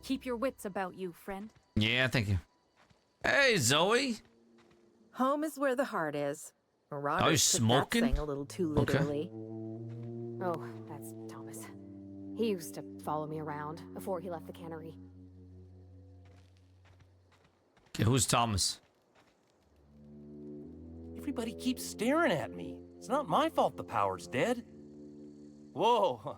Keep your wits about you, friend. Yeah, thank you. Hey, Zoe. Home is where the heart is. Are you Marauders took that smoking? saying a little too Okay. literally. Oh, that's Thomas. He used to follow me around before he left the cannery. Okay, who's Thomas? Everybody keeps staring at me. It's not my fault the power's dead. Whoa,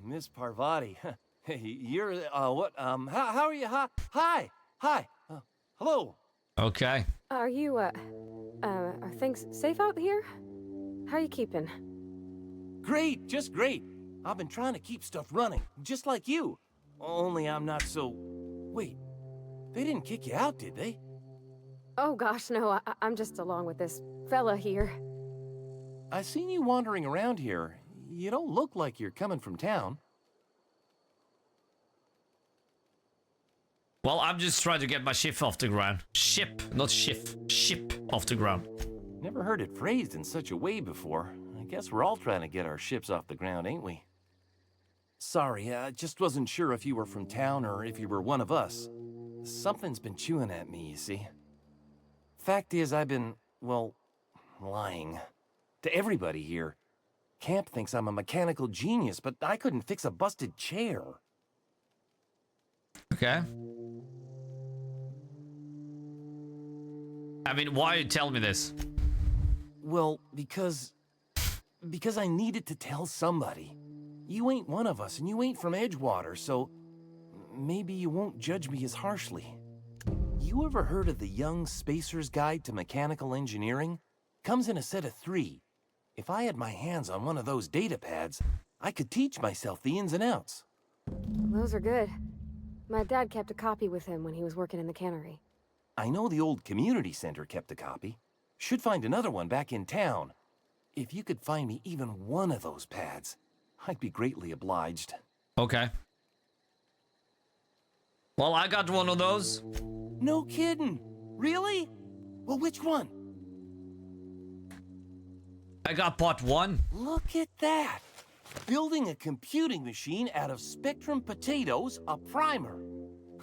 Miss Parvati. Hey, you're, what, how are you? Hi, hello. Are Okay. things safe out here? How are you keeping? Great, just great. I've been trying to keep stuff running, just like you. Only I'm not so... Wait, they didn't kick you out, did they? Oh gosh, no, I'm just along with this fella here. I seen you wandering around here. You don't look like you're coming from town. Well, I'm just trying to get my ship off the ground. Ship, not shift. Ship off the ground. Never heard it phrased in such a way before. I guess we're all trying to get our ships off the ground, ain't we? Sorry, I just wasn't sure if you were from town or if you were one of us. Something's been chewing at me, you see. Fact is, I've been, well, lying. To everybody here. Camp thinks I'm a mechanical genius, but I couldn't fix a busted chair. Okay. I mean, why are you telling me this? Well, because I needed to tell somebody. You ain't one of us, and you ain't from Edgewater, so maybe you won't judge me as harshly. You ever heard of the Young Spacer's Guide to Mechanical Engineering? Comes in a set of 3. If I had my hands on one of those data pads, I could teach myself the ins and outs. Those are good. My dad kept a copy with him when he was working in the cannery. I know the old community center kept a copy. Should find another one back in town. If you could find me even one of those pads, I'd be greatly obliged. Okay. Well, I got one of those. No kidding. Really? Well, which one? I got part 1. Look at that. Building a computing machine out of Spectrum potatoes, a primer.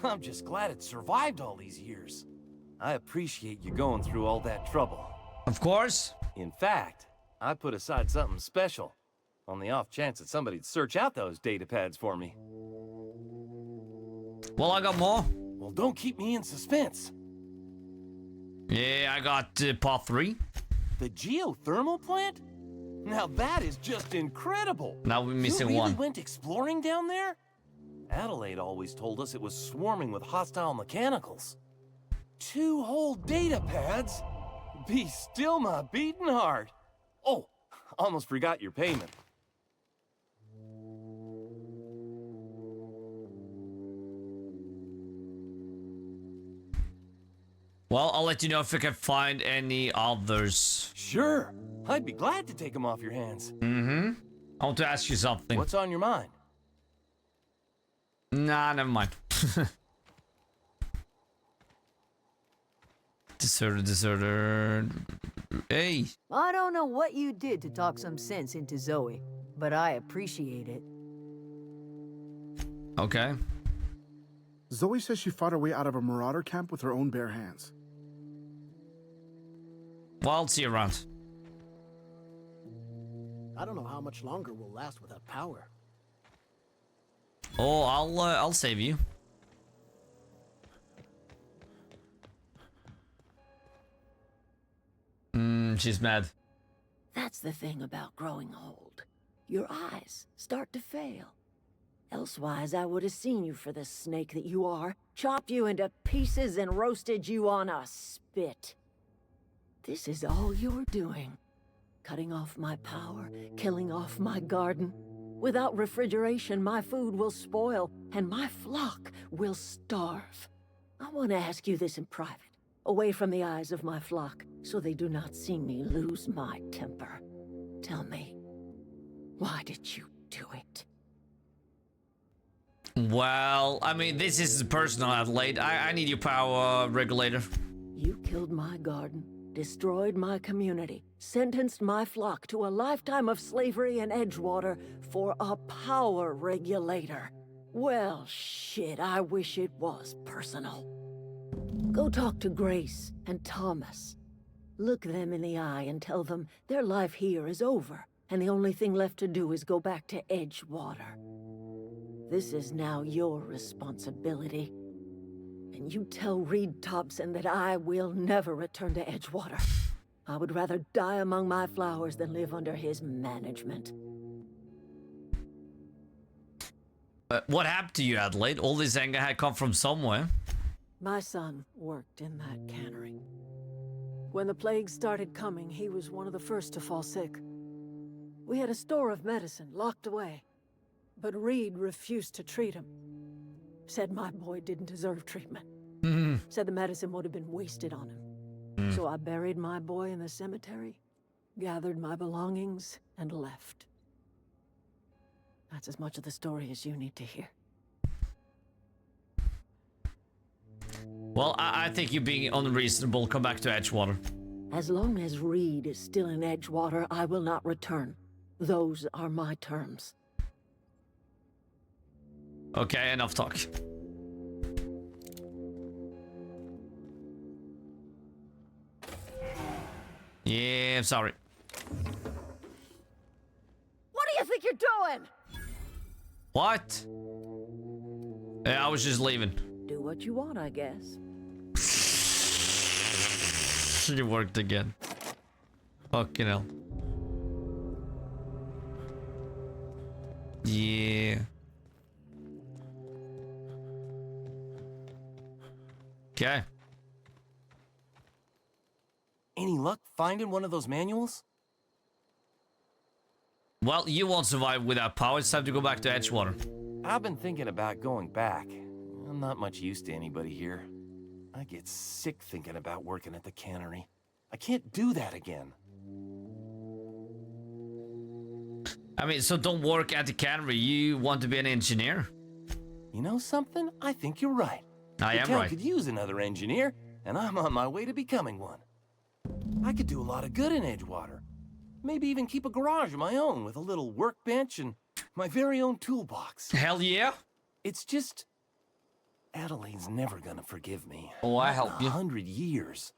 I'm just glad it survived all these years. I appreciate you going through all that trouble. Of course. In fact, I put aside something special, on the off chance that somebody'd search out those data pads for me. Well, I got more. Well, don't keep me in suspense. Yeah, I got part 3. The geothermal plant? Now that is just incredible. Now we're missing you really one. went exploring down there? Adelaide always told us it was swarming with hostile mechanicals. 2 whole data pads? Be still my beating heart. Oh, almost forgot your payment. Well, I'll let you know if I can find any others. Sure, I'd be glad to take them off your hands. Mm-hmm. I want to ask you something. What's on your mind? Nah, never mind. Deserter. Hey. I don't know what you did to talk some sense into Zoe, but I appreciate it. Okay. Zoe says she fought her way out of a marauder camp with her own bare hands. Well, I'll see you around. I don't know how much longer we'll last without power. Oh, I'll save you. She's mad. That's the thing about growing old. Your eyes start to fail. Elsewise, I would have seen you for the snake that you are, chopped you into pieces and roasted you on a spit. This is all you're doing. Cutting off my power, killing off my garden. Without refrigeration, my food will spoil, and my flock will starve. I want to ask you this in private, away from the eyes of my flock, so they do not see me lose my temper. Tell me, why did you do it? Well, I mean, this is personal, Adelaide. I need your power regulator. You killed my garden, destroyed my community, sentenced my flock to a lifetime of slavery in Edgewater for a power regulator. Well, shit, I wish it was personal. Go talk to Grace and Thomas. Look them in the eye and tell them their life here is over, and the only thing left to do is go back to Edgewater. This is now your responsibility. And you tell Reed Thompson that I will never return to Edgewater. I would rather die among my flowers than live under his management. What happened to you, Adelaide? All this anger had come from somewhere. My son worked in that cannery. When the plague started coming, he was one of the first to fall sick. We had a store of medicine locked away, but Reed refused to treat him. Said my boy didn't deserve treatment. Said the medicine would have been wasted on him. So I buried my boy in the cemetery, gathered my belongings, and left. That's as much of the story as you need to hear. Well, I think you're being unreasonable. Come back to Edgewater. As long as Reed is still in Edgewater, I will not return. Those are my terms. Okay, enough talk. Yeah, I'm sorry. What do you think you're doing? What? Yeah, I was just leaving. Do what you want, I guess. It worked again. Fucking hell. Yeah. Okay. Any luck finding one of those manuals? Well, you won't survive without power. It's time to go back to Edgewater. I've been thinking about going back. I'm not much use to anybody here. I get sick thinking about working at the cannery. I can't do that again. I mean, so don't work at the cannery. You want to be an engineer? You know something? I think you're right. I am The town right. could use another engineer, and I'm on my way to becoming one. I could do a lot of good in Edgewater. Maybe even keep a garage of my own with a little workbench and my very own toolbox. Hell yeah. It's just... Adelaide's never gonna forgive me. Oh, I Not help in you. 100 years.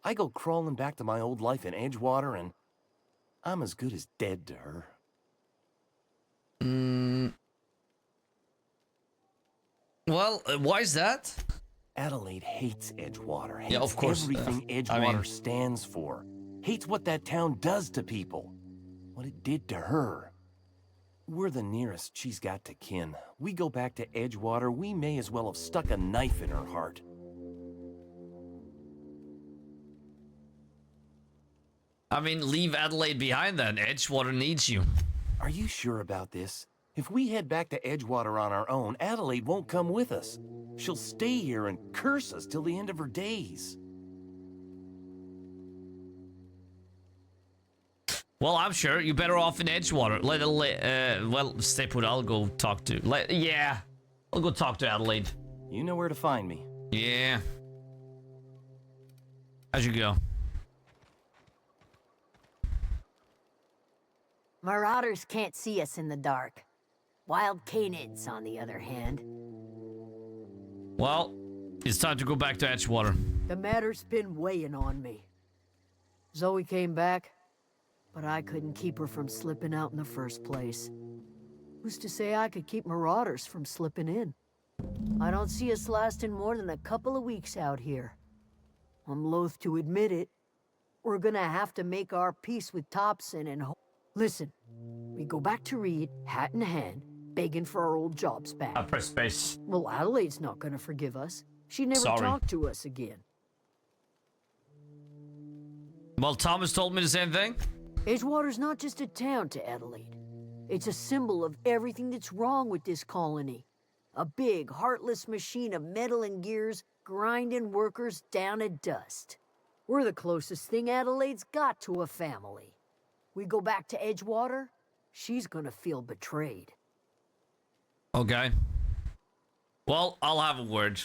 I go crawling back to my old life in Edgewater, and I'm as good as dead to her. Well, why is that? Adelaide hates Edgewater. Hates Yeah, of course. everything I Edgewater mean- stands for. Hates what that town does to people. What it did to her. We're the nearest she's got to kin. We go back to Edgewater, we may as well have stuck a knife in her heart. I mean, leave Adelaide behind then. Edgewater needs you. Are you sure about this? If we head back to Edgewater on our own, Adelaide won't come with us. She'll stay here and curse us till the end of her days. Well, I'm sure you're better off in Edgewater. Well, stay put. I'll go talk to... yeah. I'll go talk to Adelaide. You know where to find me. Yeah. As you go. Marauders can't see us in the dark. Wild canids, on the other hand. Well, it's time to go back to Edgewater. The matter's been weighing on me. Zoe came back, but I couldn't keep her from slipping out in the first place. Who's to say I could keep marauders from slipping in? I don't see us lasting more than a couple of weeks out here. I'm loath to admit it. We're gonna have to make our peace with Thompson and listen, we go back to Reed, hat in hand, begging for our old jobs back. I press space. Well, Adelaide's not gonna forgive us. She never Sorry. talked to us again. Well, Thomas told me the same thing. Edgewater's not just a town to Adelaide. It's a symbol of everything that's wrong with this colony. A big, heartless machine of metal and gears grinding workers down to dust. We're the closest thing Adelaide's got to a family. We go back to Edgewater, she's gonna feel betrayed. Okay. Well, I'll have a word.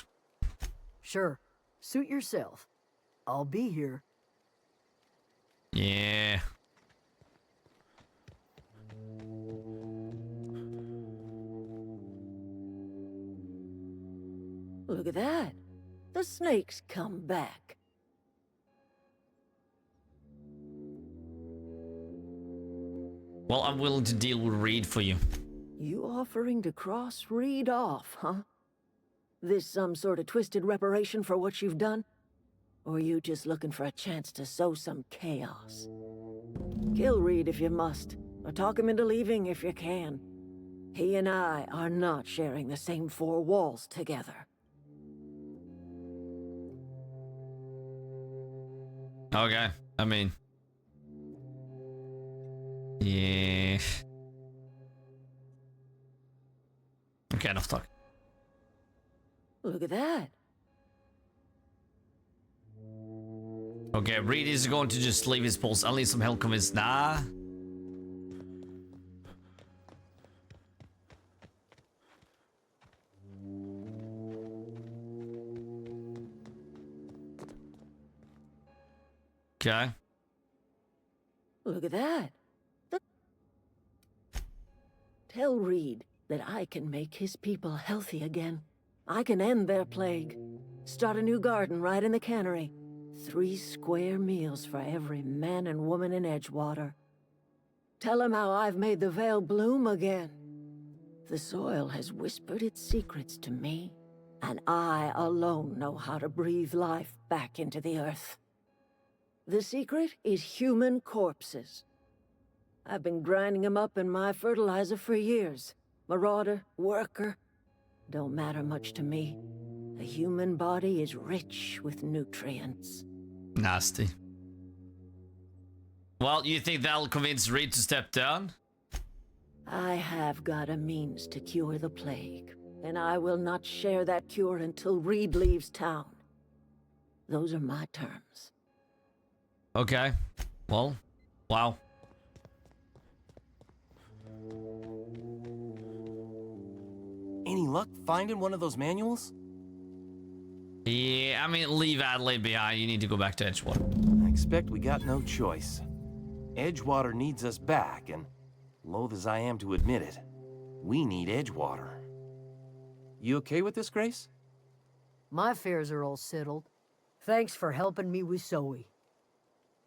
Sure, suit yourself. I'll be here. Yeah. Look at that. The snake's come back. Well, I'm willing to deal with Reed for you. You offering to cross Reed off, huh? This some sort of twisted reparation for what you've done? Or you just looking for a chance to sow some chaos? Kill Reed if you must, or talk him into leaving if you can. He and I are not sharing the same four walls together. Okay, I mean... Yeah... Okay, enough talk. Look at that. Okay, Reed is going to just leave his pulse. I'll need some help convinced. Nah. Okay. Look at that. Tell Reed that I can make his people healthy again. I can end their plague. Start a new garden right in the cannery. 3 square meals for every man and woman in Edgewater. Tell him how I've made the Vale bloom again. The soil has whispered its secrets to me, and I alone know how to breathe life back into the earth. The secret is human corpses. I've been grinding them up in my fertilizer for years. Marauder, worker, don't matter much to me. The human body is rich with nutrients. Nasty. Well, you think that'll convince Reed to step down? I have got a means to cure the plague, and I will not share that cure until Reed leaves town. Those are my terms. Okay. Well, wow. Any luck finding one of those manuals? Yeah, I mean, leave Adelaide behind. You need to go back to Edgewater. I expect we got no choice. Edgewater needs us back, and loath as I am to admit it, we need Edgewater. You okay with this, Grace? My affairs are all settled. Thanks for helping me with Zoe.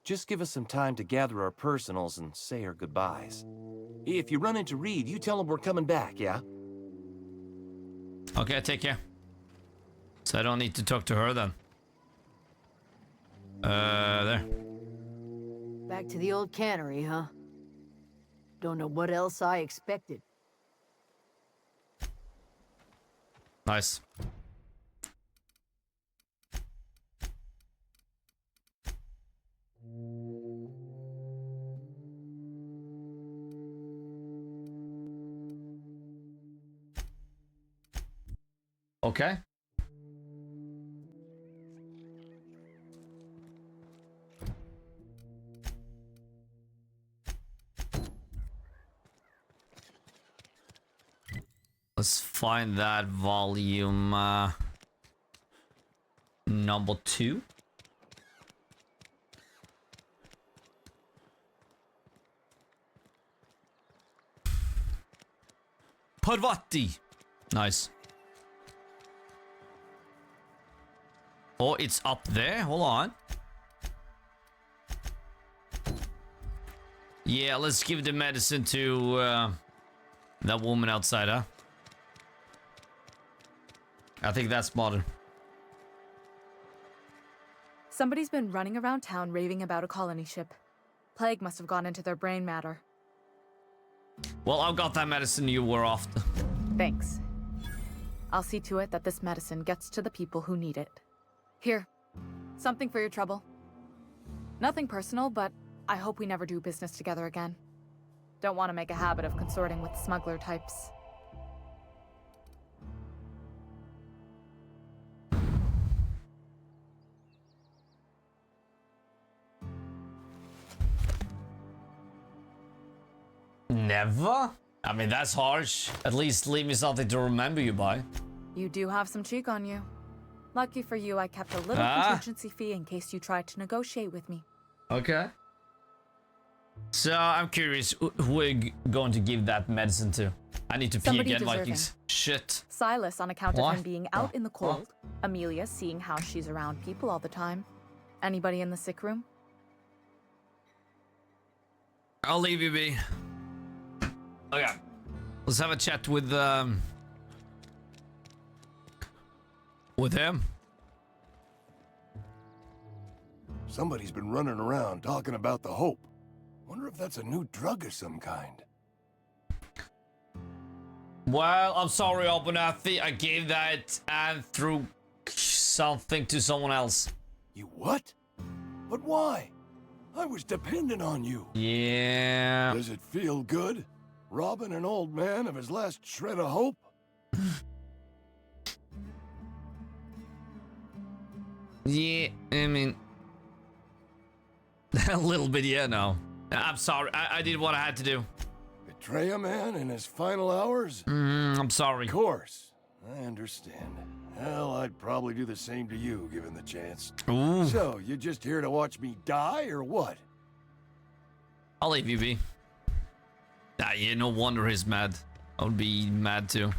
Just give us some time to gather our personals and say our goodbyes. If you run into Reed, you tell him we're coming back, yeah? Okay, take care. So I don't need to talk to her then. There. Back to the old cannery, huh? Don't know what else I expected. Nice. Okay. Let's find that volume number 2. Parvati. Nice. Oh, it's up there. Hold on. Yeah, let's give the medicine to that woman outside, huh? I think that's modern. Somebody's been running around town raving about a colony ship. Plague must have gone into their brain matter. Well, I've got that medicine you were after. Thanks. I'll see to it that this medicine gets to the people who need it. Here, something for your trouble. Nothing personal, but I hope we never do business together again. Don't want to make a habit of consorting with smuggler types. Never? I mean, that's harsh. At least leave me something to remember you by. You do have some cheek on you. Lucky for you, I kept a little contingency fee in case you tried to negotiate with me. Okay. So, I'm curious, who are you going to give that medicine to? I need to pee Somebody again, deserving. Vikings. Shit. Silas on account What? of him being out in the cold. Amelia seeing how she's around people all the time. Anybody in the sick room? I'll leave you be. Okay. Let's have a chat with him. Somebody's been running around talking about the Hope. Wonder if that's a new drug of some kind. Well, I'm sorry, Abernathy. I gave that and threw something to someone else. You what? But why? I was dependent on you. Yeah. Does it feel good? Robbing an old man of his last shred of hope? Yeah, I mean... a little bit, yeah, no. I'm sorry. I did what I had to do. Betray a man in his final hours? I'm sorry. Of course. I understand. Hell, I'd probably do the same to you, given the chance. Ooh. So, you just here to watch me die, or what? I'll leave you be. Ah, yeah, no wonder he's mad. I would be mad too.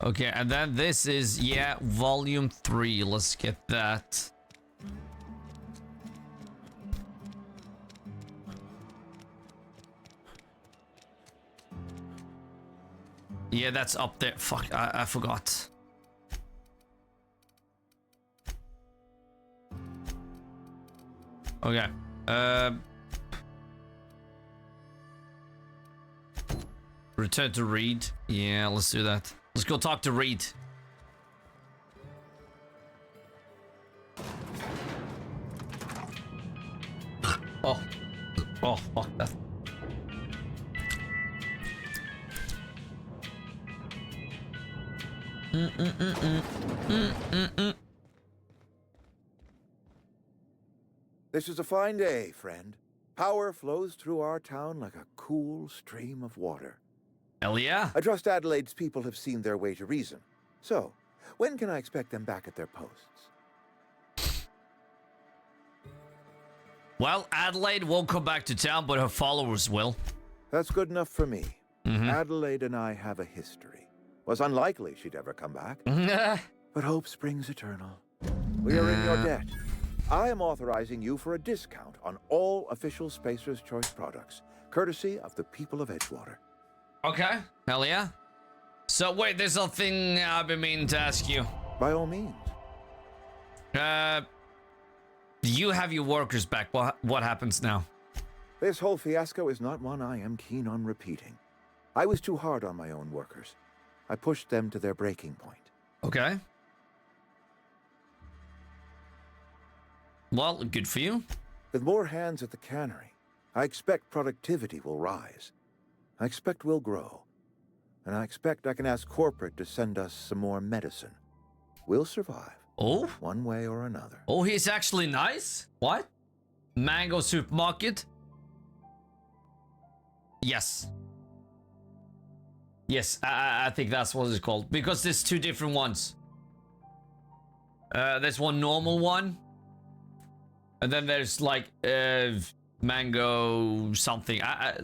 Okay, and then this is, yeah, volume 3. Let's get that. Yeah, that's up there. Fuck, I forgot. Okay. Return to Reed. Yeah, let's do that. Let's go talk to Reed. Oh. Oh, fuck that. This is a fine day, friend. Power flows through our town like a cool stream of water. Hell yeah. I trust Adelaide's people have seen their way to reason. So, when can I expect them back at their posts? Well, Adelaide won't come back to town, but her followers will. That's good enough for me. Adelaide and I have a history. Was unlikely she'd ever come back. But hope springs eternal. We are in your debt. I am authorizing you for a discount on all official Spacer's Choice products, courtesy of the people of Edgewater. Okay. Hell yeah. So wait, there's something I've been meaning to ask you. By all means. You have your workers back. What happens now? This whole fiasco is not one I am keen on repeating. I was too hard on my own workers. I pushed them to their breaking point. Okay. Well, good for you. With more hands at the cannery, I expect productivity will rise. I expect we'll grow. And I expect I can ask corporate to send us some more medicine. We'll survive. Oh? One way or another. Oh, he's actually nice? What? Mango supermarket? Yes. Yes, I think that's what it's called. Because there's two different ones. There's one normal one. And then there's like mango something. I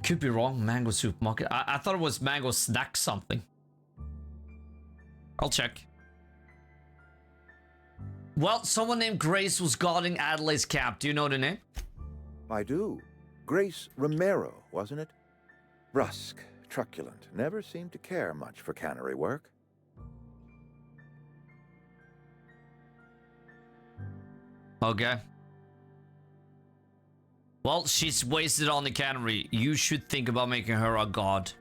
could be wrong. Mango supermarket. I thought it was mango snack something. I'll check. Well, someone named Grace was guarding Adelaide's camp. Do you know the name? I do. Grace Romero, wasn't it? Brusque, truculent, never seemed to care much for cannery work. Okay. Well, she's wasted on the cannery. You should think about making her a god.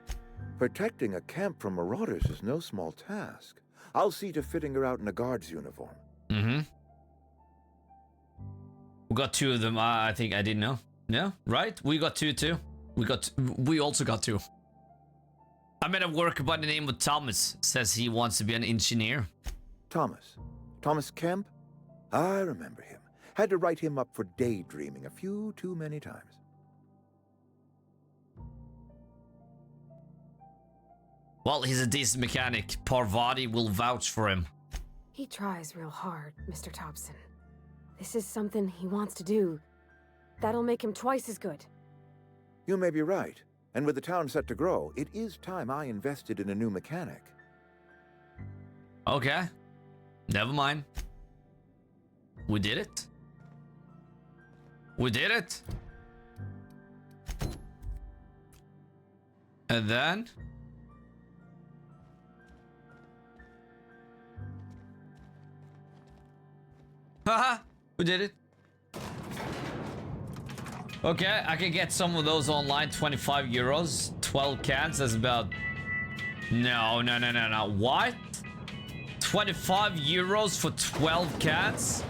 Protecting a camp from marauders is no small task. I'll see to fitting her out in a guard's uniform. Mm-hmm. We got two of them. I think I didn't know. Yeah, right? We got two too. We also got two. I met a worker by the name of Thomas. Says he wants to be an engineer. Thomas? Thomas Kemp? I remember him. Had to write him up for daydreaming a few too many times. Well, he's a decent mechanic. Parvati will vouch for him. He tries real hard, Mr. Thompson. This is something he wants to do. That'll make him twice as good. You may be right. And with the town set to grow, it is time I invested in a new mechanic. Okay. Never mind. We did it. We did it. And then... Haha, we did it. Okay, I can get some of those online, 25 euros, 12 cans, that's about... No. What? 25 euros for 12 cans?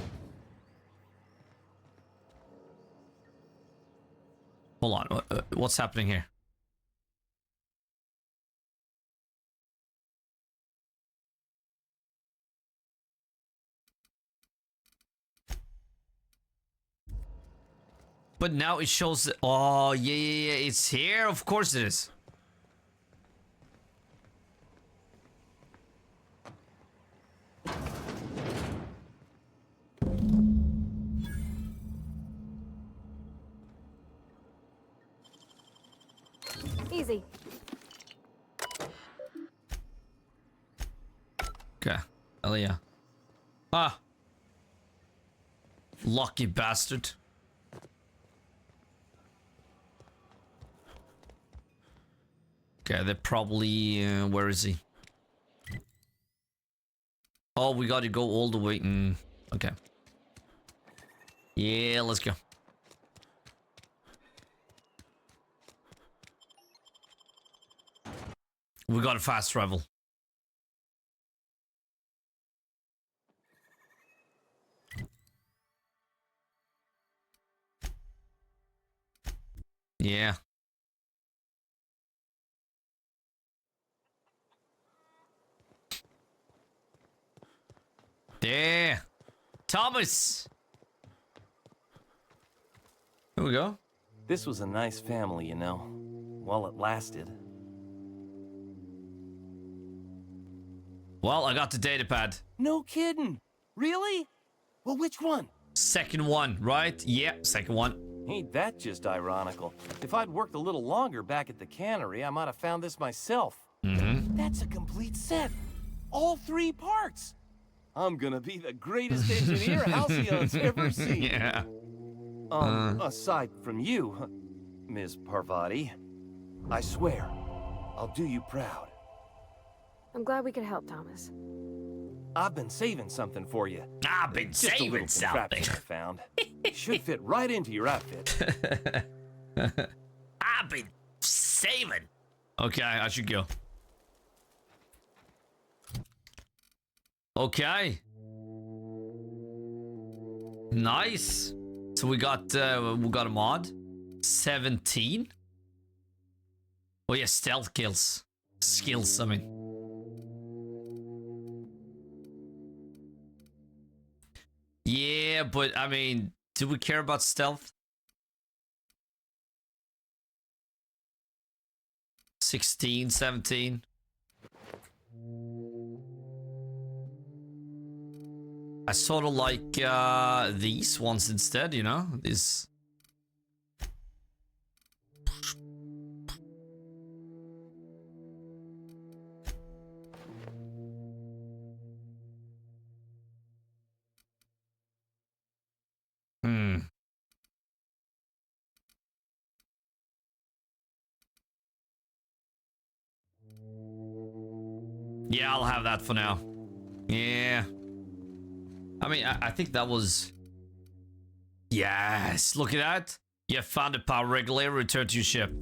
Hold on, what's happening here? But now it shows that, oh yeah, it's here. Of course it is. Easy. Okay. Hell yeah. Ah. Lucky bastard. Okay, they're probably... where is he? Oh, we gotta go all the way... okay. Yeah, let's go. We got a fast travel. Yeah. There. Thomas. Here we go. This was a nice family, you know, while it lasted. Well, I got the data pad. No kidding. Really? Well, which one? Second one, right? Yeah, second one. Ain't that just ironical? If I'd worked a little longer back at the cannery, I might have found this myself. Mm-hmm. That's a complete set. All 3 parts. I'm gonna be the greatest engineer Halcyon's ever seen. Yeah. Aside from you, Ms. Parvati, I swear, I'll do you proud. I'm glad we could help, Thomas. I've been saving something for you. I've been Just a little saving something. contraption I found. Should fit right into your outfit. I've been saving. Okay, I should go. Okay. Nice. So we got a mod. 17. Oh yeah, stealth kills. Skills, I mean. Yeah, but I mean, do we care about stealth? 16, 17. I sort of like these ones instead, you know? These. Yeah, I'll have that for now. Yeah. I mean, I think that was... Yes, look at that. You found a power regulator, return to your ship.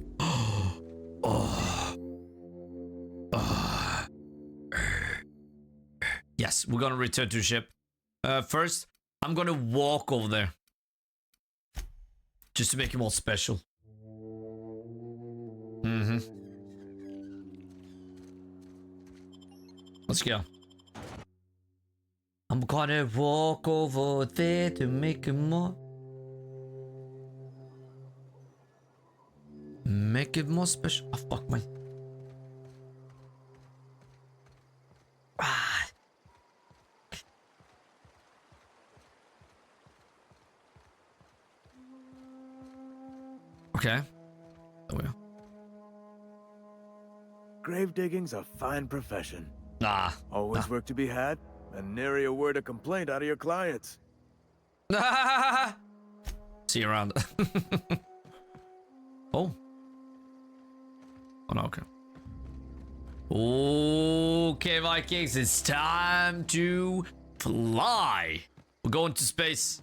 Yes, we're gonna return to the ship. First, I'm gonna walk over there. Just to make it more special. Let's go. I'm gonna walk over there to make it more. Make it more special. Oh, fuck my. Ah. Okay. There we go. grave digging's a fine profession. Nah. Always work to be had, and nary a word of complaint out of your clients. See you around. Oh. Oh no, okay. Okay, Vikings, it's time to fly. We're going to space.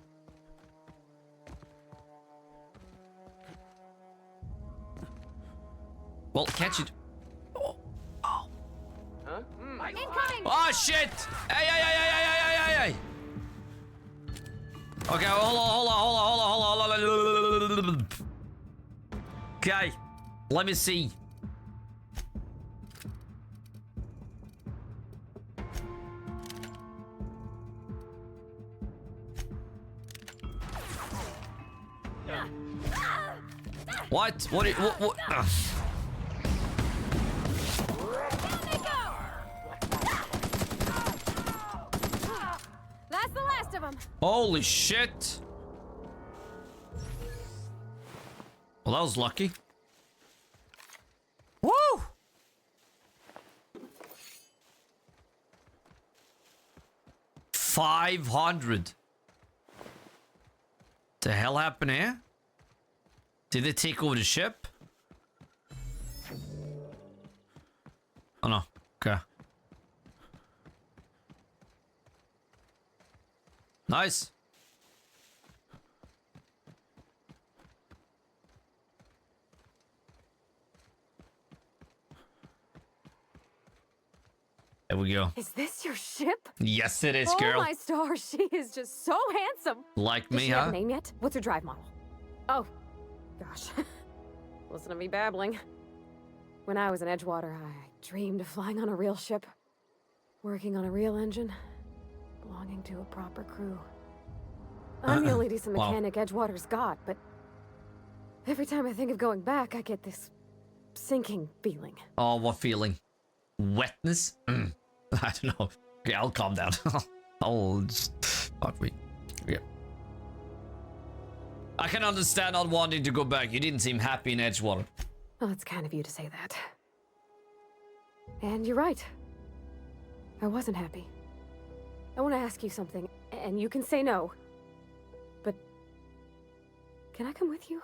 Well, can't you... Oh. Oh. Huh? Incoming! Oh, shit! Hey, hey, hey, hey, hey, hey, hey, hey! Okay, hold on. Okay, let me see. What? What? What? That's the last of them. Holy shit! Well, that was lucky. Woo! $500. The hell happened here? Did they take over the ship? Oh no. Okay. Nice. There we go. Is this your ship? Yes, it is, girl. Oh my stars, she is just so handsome. Like Does me, she huh? have a name yet? What's her drive model? Oh, gosh. Listen to me babbling. When I was in Edgewater, I dreamed of flying on a real ship, working on a real engine, belonging to a proper crew. I'm the only decent mechanic Edgewater's got, but every time I think of going back, I get this sinking feeling. Oh, what feeling? Wetness? I don't know. Okay, I'll calm down. I'll just... Fuck me. Yeah. I can understand not wanting to go back. You didn't seem happy in Edgewater. Oh, it's kind of you to say that. And you're right. I wasn't happy. I want to ask you something, and you can say no. But... can I come with you?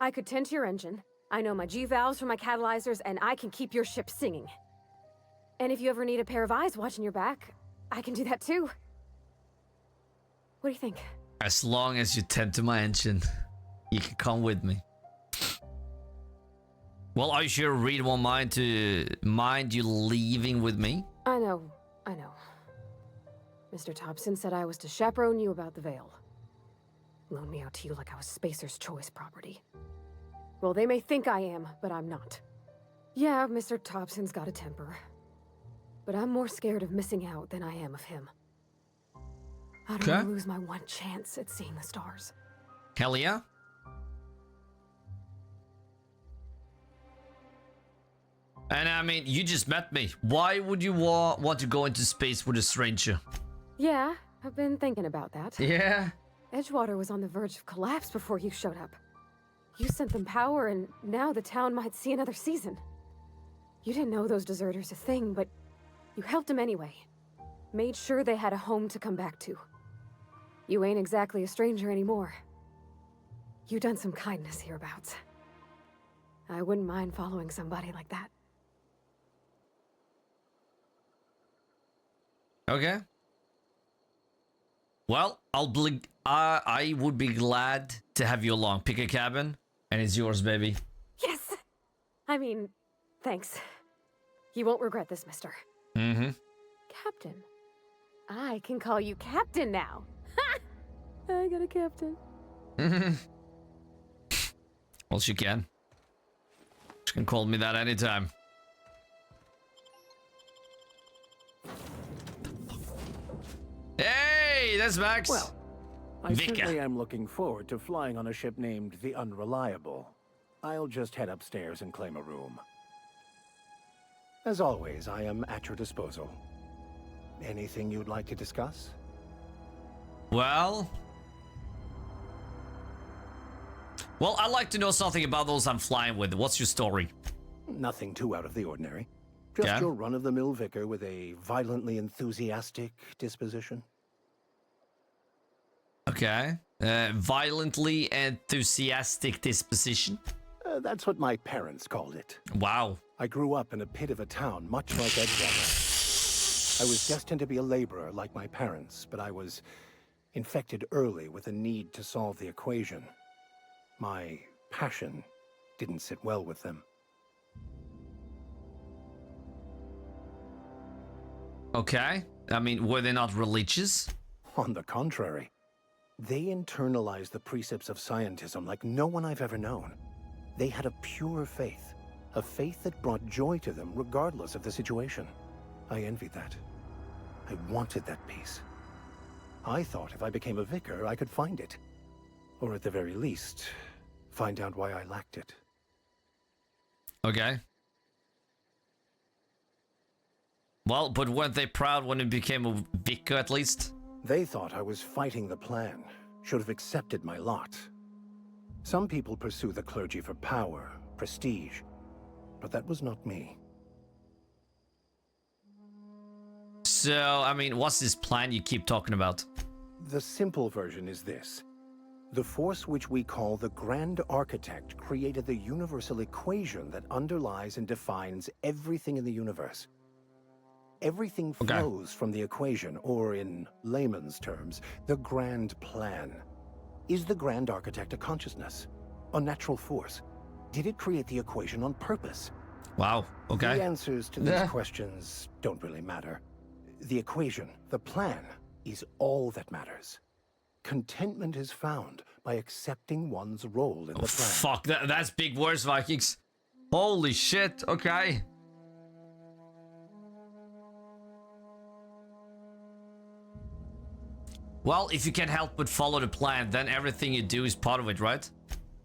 I could tend to your engine. I know my G-valves from my catalyzers, and I can keep your ship singing. And if you ever need a pair of eyes watching your back, I can do that too. What do you think? As long as you tend to my engine, you can come with me. Well, are you sure Reed won't mind you leaving with me? I know. Mr. Thompson said I was to chaperone you about the Veil. Loan me out to you like I was Spacer's choice property. Well, they may think I am, but I'm not. Yeah, Mr. Thompson's got a temper. But I'm more scared of missing out than I am of him. I don't want to lose my one chance at seeing the stars. Hell yeah. And I mean, you just met me. Why would you want to go into space with a stranger? Yeah, I've been thinking about that. Yeah? Edgewater was on the verge of collapse before you showed up. You sent them power, and now the town might see another season. You didn't know those deserters a thing, but you helped them anyway. Made sure they had a home to come back to. You ain't exactly a stranger anymore. You done some kindness hereabouts. I wouldn't mind following somebody like that. Okay. Well, I would be glad to have you along. Pick a cabin, and it's yours, baby. Yes! I mean, thanks. You won't regret this, mister. Mm-hmm. Captain. I can call you Captain now. Ha! I got a captain. Mm-hmm. Well, she can. She can call me that anytime. Hey, that's Max. Well, I certainly am looking forward to flying on a ship named the Unreliable. I'll just head upstairs and claim a room. As always, I am at your disposal. Anything you'd like to discuss? Well, I'd like to know something about those I'm flying with. What's your story? Nothing too out of the ordinary. Just your run-of-the-mill vicar with a violently enthusiastic disposition. Okay. Violently enthusiastic disposition? That's what my parents called it. Wow. I grew up in a pit of a town, much like Edgewater. I was destined to be a laborer like my parents, but I was infected early with a need to solve the equation. My passion didn't sit well with them. Okay. I mean, were they not religious? On the contrary. They internalized the precepts of scientism like no one I've ever known. They had a pure faith. A faith that brought joy to them regardless of the situation. I envied that. I wanted that peace. I thought if I became a vicar, I could find it. Or at the very least, find out why I lacked it. Okay. Well, but weren't they proud when you became a vicar at least? They thought I was fighting the plan. Should have accepted my lot. Some people pursue the clergy for power, prestige. But that was not me. So, I mean, what's this plan you keep talking about? The simple version is this. The force which we call the Grand Architect created the universal equation that underlies and defines everything in the universe. Everything flows from the equation, or in layman's terms, the grand plan. Is the Grand Architect a consciousness? A natural force? Did it create the equation on purpose? Wow, okay. The answers to these questions don't really matter. The equation, the plan, is all that matters. Contentment is found by accepting one's role in the plan. Fuck, that's big words, Vikings. Holy shit, okay. Well, if you can't help but follow the plan, then everything you do is part of it, right?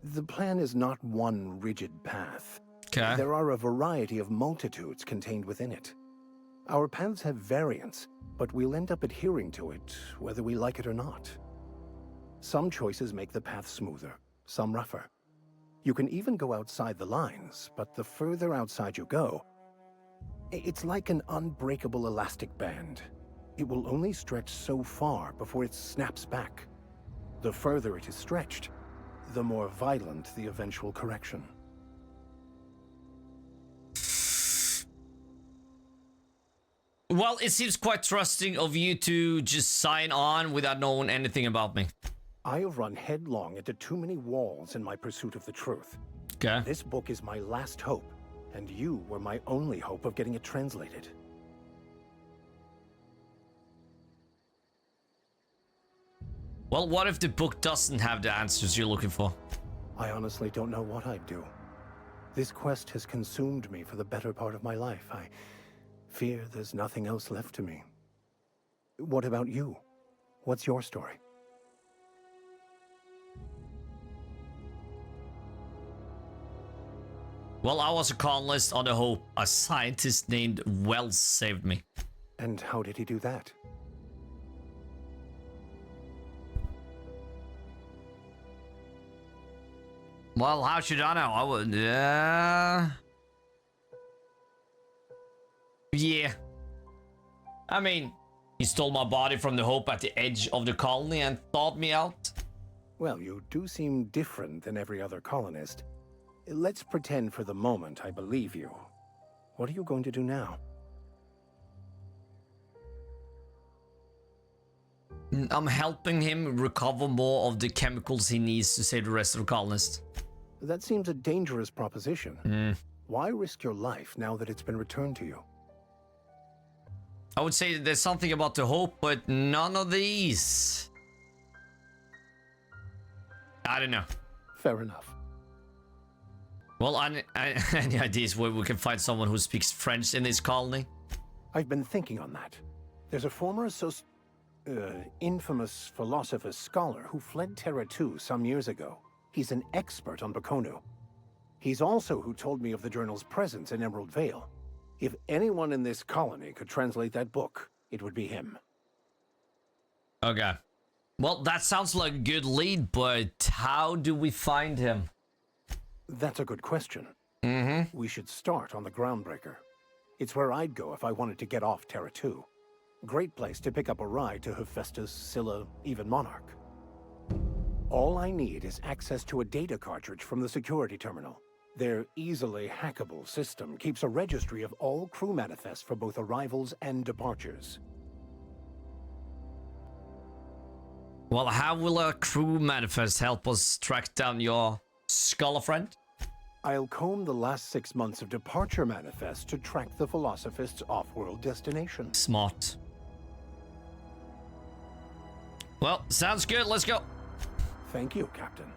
The plan is not one rigid path. Okay. There are a variety of multitudes contained within it. Our paths have variance, but we'll end up adhering to it, whether we like it or not. Some choices make the path smoother, some rougher. You can even go outside the lines, but the further outside you go, it's like an unbreakable elastic band. It will only stretch so far before it snaps back. The further it is stretched, the more violent the eventual correction. Well, it seems quite trusting of you to just sign on without knowing anything about me. I have run headlong into too many walls in my pursuit of the truth. Okay. This book is my last hope, and you were my only hope of getting it translated. Well, what if the book doesn't have the answers you're looking for? I honestly don't know what I'd do. This quest has consumed me for the better part of my life. I fear there's nothing else left to me. What about you? What's your story? Well, I was a colonist on the Hope. A scientist named Wells saved me. And how did he do that? Well, how should I know? I would... Yeah. I mean, he stole my body from the Hope at the edge of the colony and thawed me out. Well, you do seem different than every other colonist. Let's pretend for the moment I believe you. What are you going to do now? I'm helping him recover more of the chemicals he needs to save the rest of the colonists. That seems a dangerous proposition. Why risk your life now that it's been returned to you? I would say there's something about the Hope, but none of these. I don't know. Fair enough. Well, any ideas where we can find someone who speaks French in this colony? I've been thinking on that. There's a former infamous philosopher scholar who fled Terra 2 some years ago. He's an expert on Bakonu. He's also who told me of the journal's presence in Emerald Vale. If anyone in this colony could translate that book, it would be him. Okay. Well, that sounds like a good lead, but how do we find him? That's a good question. Mm-hmm. We should start on the Groundbreaker. It's where I'd go if I wanted to get off Terra 2. Great place to pick up a ride to Hephaestus, Scylla, even Monarch. All I need is access to a data cartridge from the security terminal. Their easily hackable system keeps a registry of all crew manifests for both arrivals and departures. Well, how will a crew manifest help us track down your scholar friend? I'll comb the last 6 months of departure manifests to track the Philosophist's off-world destination. Smart. Well, sounds good. Let's go. Thank you, Captain.